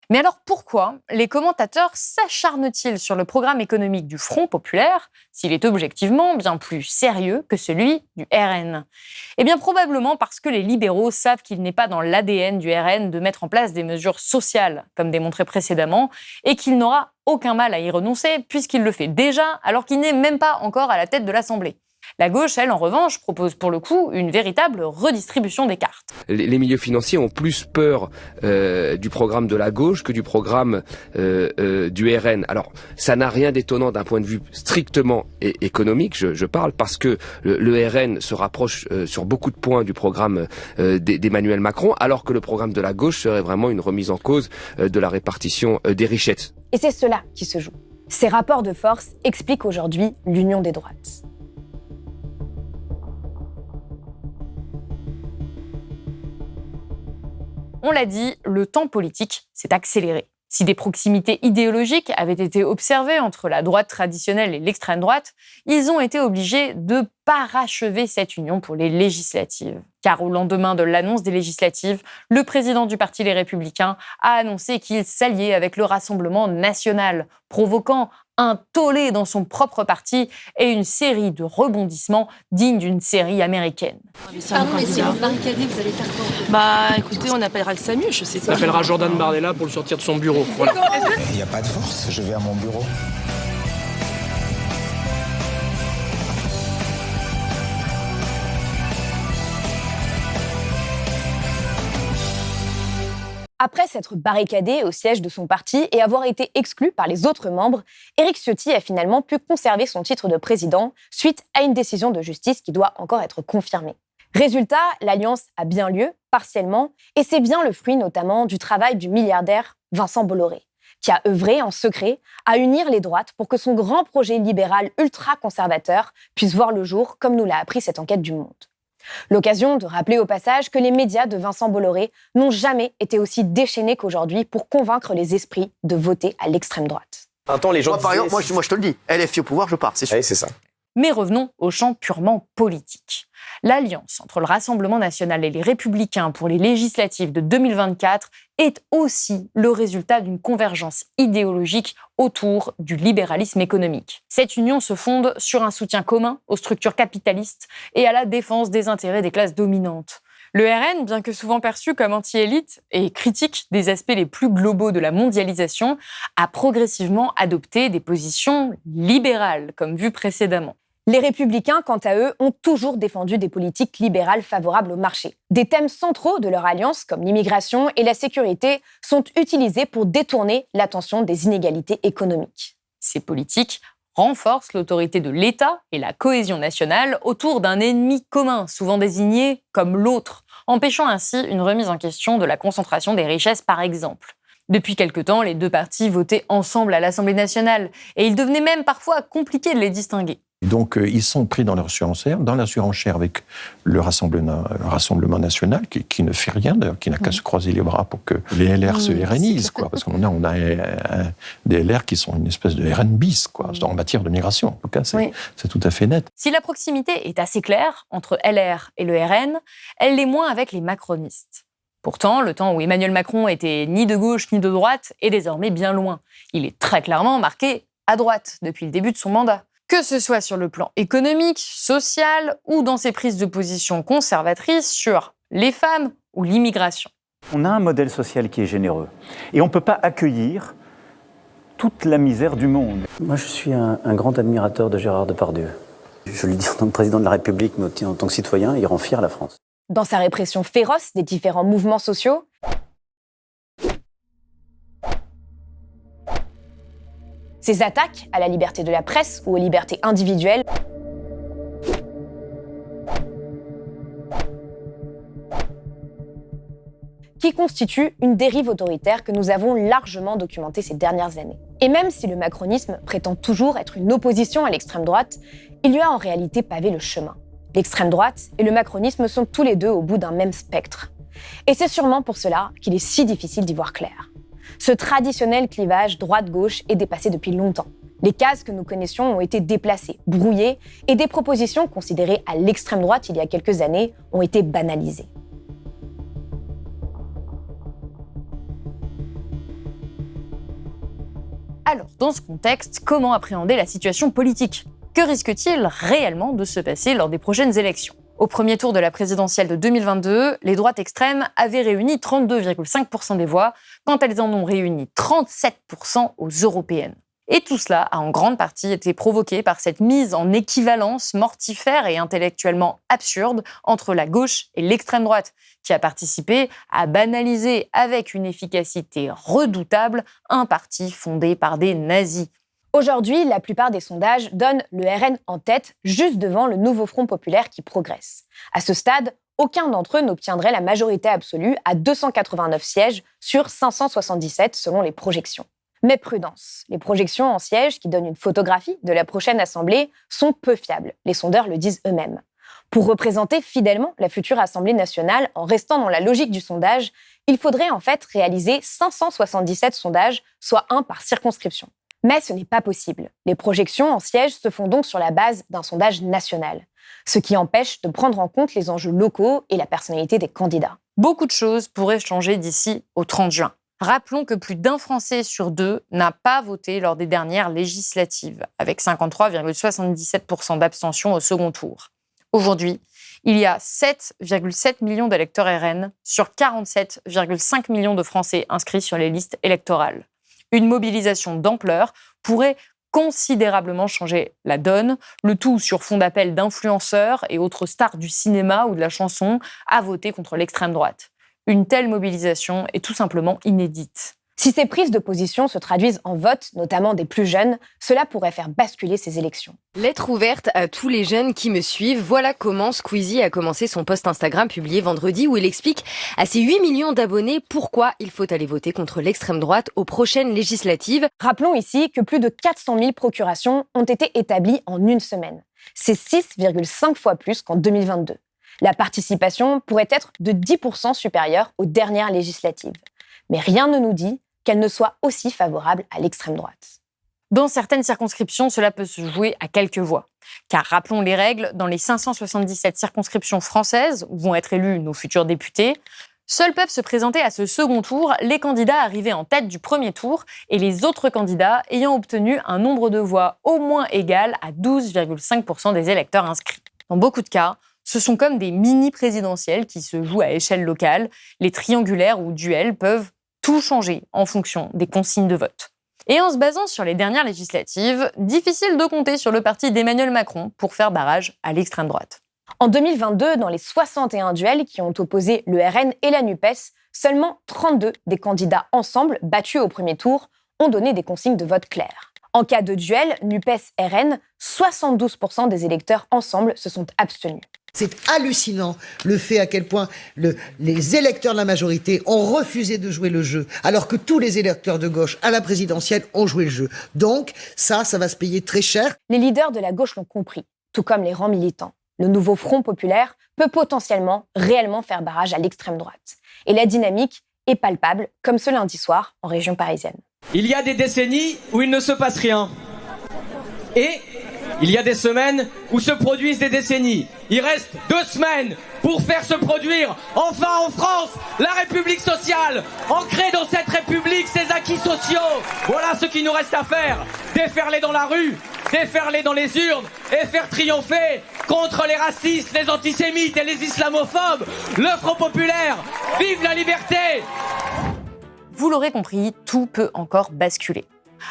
Mais alors pourquoi les commentateurs s'acharnent-ils sur le programme économique du Front populaire s'il est objectivement bien plus sérieux que celui du RN? Eh bien probablement parce que les libéraux savent qu'il n'est pas dans l'ADN du RN de mettre en place des mesures sociales, comme démontré précédemment, et qu'il n'aura aucun mal à y renoncer puisqu'il le fait déjà alors qu'il n'est même pas encore à la tête de l'Assemblée. La gauche, elle, en revanche, propose pour le coup une véritable redistribution des cartes.
Les milieux financiers ont plus peur du programme de la gauche que du programme du RN. Alors, ça n'a rien d'étonnant d'un point de vue strictement économique, je parle, parce que le RN se rapproche sur beaucoup de points du programme d'Emmanuel Macron, alors que le programme de la gauche serait vraiment une remise en cause de la répartition des richesses.
Et c'est cela qui se joue. Ces rapports de force expliquent aujourd'hui l'union des droites.
On l'a dit, le temps politique s'est accéléré. Si des proximités idéologiques avaient été observées entre la droite traditionnelle et l'extrême droite, ils ont été obligés de parachever cette union pour les législatives. Car au lendemain de l'annonce des législatives, le président du parti Les Républicains a annoncé qu'il s'alliait avec le Rassemblement national, provoquant un tollé dans son propre parti et une série de rebondissements dignes d'une série américaine.
Pardon, mais si vous barricadez, vous allez faire quoi?
Bah écoutez, on appellera le SAMU, je sais pas.
On appellera Jordan Bardella pour le sortir de son bureau. Voilà.
Il n'y a pas de force, je vais à mon bureau.
Après s'être barricadé au siège de son parti et avoir été exclu par les autres membres, Éric Ciotti a finalement pu conserver son titre de président suite à une décision de justice qui doit encore être confirmée. Résultat, l'alliance a bien lieu, partiellement, et c'est bien le fruit notamment du travail du milliardaire Vincent Bolloré, qui a œuvré en secret à unir les droites pour que son grand projet libéral ultra-conservateur puisse voir le jour, comme nous l'a appris cette enquête du Monde. L'occasion de rappeler au passage que les médias de Vincent Bolloré n'ont jamais été aussi déchaînés qu'aujourd'hui pour convaincre les esprits de voter à l'extrême droite.
Attends, les gens moi, par exemple, moi, je te le dis, LFI au pouvoir, je pars, c'est sûr.
Oui, c'est ça.
Mais revenons au champ purement politique. L'alliance entre le Rassemblement national et les Républicains pour les législatives de 2024 est aussi le résultat d'une convergence idéologique autour du libéralisme économique. Cette union se fonde sur un soutien commun aux structures capitalistes et à la défense des intérêts des classes dominantes. Le RN, bien que souvent perçu comme anti-élite et critique des aspects les plus globaux de la mondialisation, a progressivement adopté des positions libérales, comme vu précédemment.
Les Républicains, quant à eux, ont toujours défendu des politiques libérales favorables au marché. Des thèmes centraux de leur alliance, comme l'immigration et la sécurité, sont utilisés pour détourner l'attention des inégalités économiques.
Ces politiques renforcent l'autorité de l'État et la cohésion nationale autour d'un ennemi commun, souvent désigné comme l'autre, empêchant ainsi une remise en question de la concentration des richesses, par exemple. Depuis quelque temps, les deux partis votaient ensemble à l'Assemblée nationale, et il devenait même parfois compliqué de les distinguer.
Donc, ils sont pris dans leur surenchère avec le Rassemblement national, qui ne fait rien, d'ailleurs, qui n'a qu'à se croiser les bras pour que les LR se RNisent, quoi. Parce qu'on a des LR qui sont une espèce de RN bis, quoi, en matière de migration. En tout cas, c'est tout à fait net.
Si la proximité est assez claire entre LR et le RN, elle l'est moins avec les macronistes. Pourtant, le temps où Emmanuel Macron était ni de gauche ni de droite est désormais bien loin. Il est très clairement marqué à droite depuis le début de son mandat. Que ce soit sur le plan économique, social ou dans ses prises de position conservatrices sur les femmes ou l'immigration.
On a un modèle social qui est généreux et on ne peut pas accueillir toute la misère du monde.
Moi, je suis un grand admirateur de Gérard Depardieu. Je le dis en tant que président de la République, mais aussi en tant que citoyen, il rend fier la France.
Dans sa répression féroce des différents mouvements sociaux, ses attaques à la liberté de la presse ou aux libertés individuelles, qui constituent une dérive autoritaire que nous avons largement documentée ces dernières années. Et même si le macronisme prétend toujours être une opposition à l'extrême droite, il lui a en réalité pavé le chemin. L'extrême droite et le macronisme sont tous les deux au bout d'un même spectre. Et c'est sûrement pour cela qu'il est si difficile d'y voir clair. Ce traditionnel clivage droite-gauche est dépassé depuis longtemps. Les cases que nous connaissions ont été déplacées, brouillées, et des propositions considérées à l'extrême droite il y a quelques années ont été banalisées.
Alors, dans ce contexte, comment appréhender la situation politique ? Que risque-t-il réellement de se passer lors des prochaines élections ? Au premier tour de la présidentielle de 2022, les droites extrêmes avaient réuni 32,5% des voix, quand elles en ont réuni 37% aux européennes. Et tout cela a en grande partie été provoqué par cette mise en équivalence mortifère et intellectuellement absurde entre la gauche et l'extrême droite, qui a participé à banaliser avec une efficacité redoutable un parti fondé par des nazis.
Aujourd'hui, la plupart des sondages donnent le RN en tête, juste devant le nouveau Front populaire qui progresse. À ce stade, aucun d'entre eux n'obtiendrait la majorité absolue à 289 sièges sur 577 selon les projections. Mais prudence, les projections en sièges qui donnent une photographie de la prochaine Assemblée sont peu fiables, les sondeurs le disent eux-mêmes. Pour représenter fidèlement la future Assemblée nationale en restant dans la logique du sondage, il faudrait en fait réaliser 577 sondages, soit un par circonscription. Mais ce n'est pas possible. Les projections en sièges se font donc sur la base d'un sondage national, ce qui empêche de prendre en compte les enjeux locaux et la personnalité des candidats.
Beaucoup de choses pourraient changer d'ici au 30 juin. Rappelons que plus d'un Français sur deux n'a pas voté lors des dernières législatives, avec 53,77% d'abstention au second tour. Aujourd'hui, il y a 7,7 millions d'électeurs RN sur 47,5 millions de Français inscrits sur les listes électorales. Une mobilisation d'ampleur pourrait considérablement changer la donne, le tout sur fond d'appel d'influenceurs et autres stars du cinéma ou de la chanson à voter contre l'extrême droite. Une telle mobilisation est tout simplement inédite.
Si ces prises de position se traduisent en vote, notamment des plus jeunes, cela pourrait faire basculer ces élections.
Lettre ouverte à tous les jeunes qui me suivent. Voilà comment Squeezie a commencé son post Instagram publié vendredi où il explique à ses 8 millions d'abonnés pourquoi il faut aller voter contre l'extrême droite aux prochaines législatives.
Rappelons ici que plus de 400 000 procurations ont été établies en une semaine. C'est 6,5 fois plus qu'en 2022. La participation pourrait être de 10% supérieure aux dernières législatives. Mais rien ne nous dit qu'elle ne soit aussi favorable à l'extrême droite.
Dans certaines circonscriptions, cela peut se jouer à quelques voix. Car rappelons les règles, dans les 577 circonscriptions françaises où vont être élus nos futurs députés, seuls peuvent se présenter à ce second tour les candidats arrivés en tête du premier tour et les autres candidats ayant obtenu un nombre de voix au moins égal à 12,5% des électeurs inscrits. Dans beaucoup de cas, ce sont comme des mini-présidentielles qui se jouent à échelle locale. Les triangulaires ou duels peuvent tout changer en fonction des consignes de vote. Et en se basant sur les dernières législatives, difficile de compter sur le parti d'Emmanuel Macron pour faire barrage à l'extrême droite.
En 2022, dans les 61 duels qui ont opposé le RN et la NUPES, seulement 32 des candidats ensemble, battus au premier tour, ont donné des consignes de vote claires. En cas de duel NUPES-RN, 72% des électeurs ensemble se sont abstenus.
C'est hallucinant le fait à quel point les électeurs de la majorité ont refusé de jouer le jeu, alors que tous les électeurs de gauche à la présidentielle ont joué le jeu. Donc ça va se payer très cher.
Les leaders de la gauche l'ont compris, tout comme les rangs militants. Le nouveau Front populaire peut potentiellement réellement faire barrage à l'extrême droite. Et la dynamique est palpable, comme ce lundi soir en région parisienne.
Il y a des décennies où il ne se passe rien. Et il y a des semaines où se produisent des décennies. Il reste 2 semaines pour faire se produire, enfin en France, la République sociale. Ancrer dans cette République ses acquis sociaux. Voilà ce qu'il nous reste à faire. Déferler dans la rue, déferler dans les urnes et faire triompher contre les racistes, les antisémites et les islamophobes. Le Front populaire, vive la liberté!
Vous l'aurez compris, tout peut encore basculer.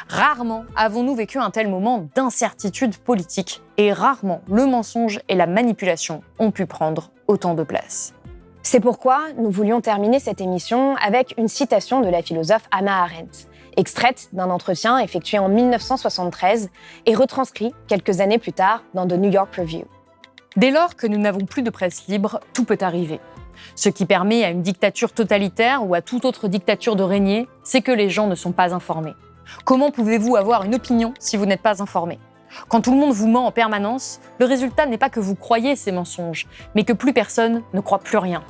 Rarement avons-nous vécu un tel moment d'incertitude politique et rarement le mensonge et la manipulation ont pu prendre autant de place.
C'est pourquoi nous voulions terminer cette émission avec une citation de la philosophe Hannah Arendt, extraite d'un entretien effectué en 1973 et retranscrit quelques années plus tard dans The New York Review.
Dès lors que nous n'avons plus de presse libre, tout peut arriver. Ce qui permet à une dictature totalitaire ou à toute autre dictature de régner, c'est que les gens ne sont pas informés. Comment pouvez-vous avoir une opinion si vous n'êtes pas informé ? Quand tout le monde vous ment en permanence, le résultat n'est pas que vous croyez ces mensonges, mais que plus personne ne croit plus rien.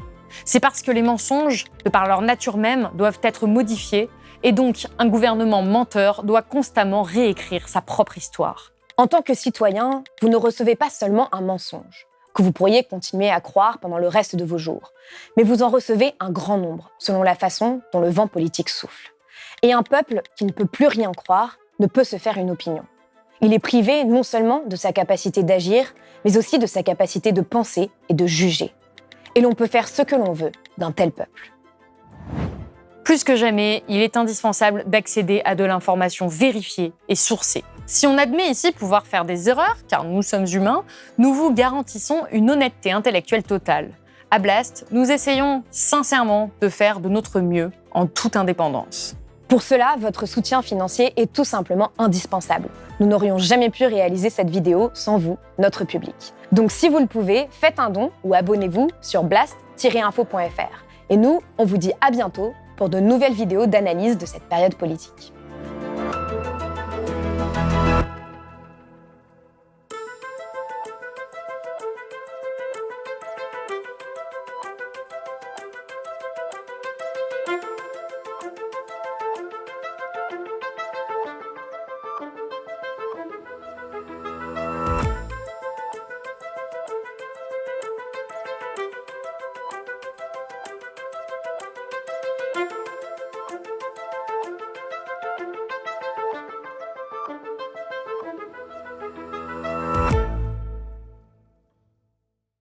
C'est parce que les mensonges, de par leur nature même, doivent être modifiés, et donc un gouvernement menteur doit constamment réécrire sa propre histoire.
En tant que citoyen, vous ne recevez pas seulement un mensonge, que vous pourriez continuer à croire pendant le reste de vos jours, mais vous en recevez un grand nombre, selon la façon dont le vent politique souffle. Et un peuple qui ne peut plus rien croire ne peut se faire une opinion. Il est privé non seulement de sa capacité d'agir, mais aussi de sa capacité de penser et de juger. Et l'on peut faire ce que l'on veut d'un tel peuple.
Plus que jamais, il est indispensable d'accéder à de l'information vérifiée et sourcée. Si on admet ici pouvoir faire des erreurs, car nous sommes humains, nous vous garantissons une honnêteté intellectuelle totale. À Blast, nous essayons sincèrement de faire de notre mieux en toute indépendance.
Pour cela, votre soutien financier est tout simplement indispensable. Nous n'aurions jamais pu réaliser cette vidéo sans vous, notre public. Donc si vous le pouvez, faites un don ou abonnez-vous sur blast-info.fr. Et nous, on vous dit à bientôt pour de nouvelles vidéos d'analyse de cette période politique.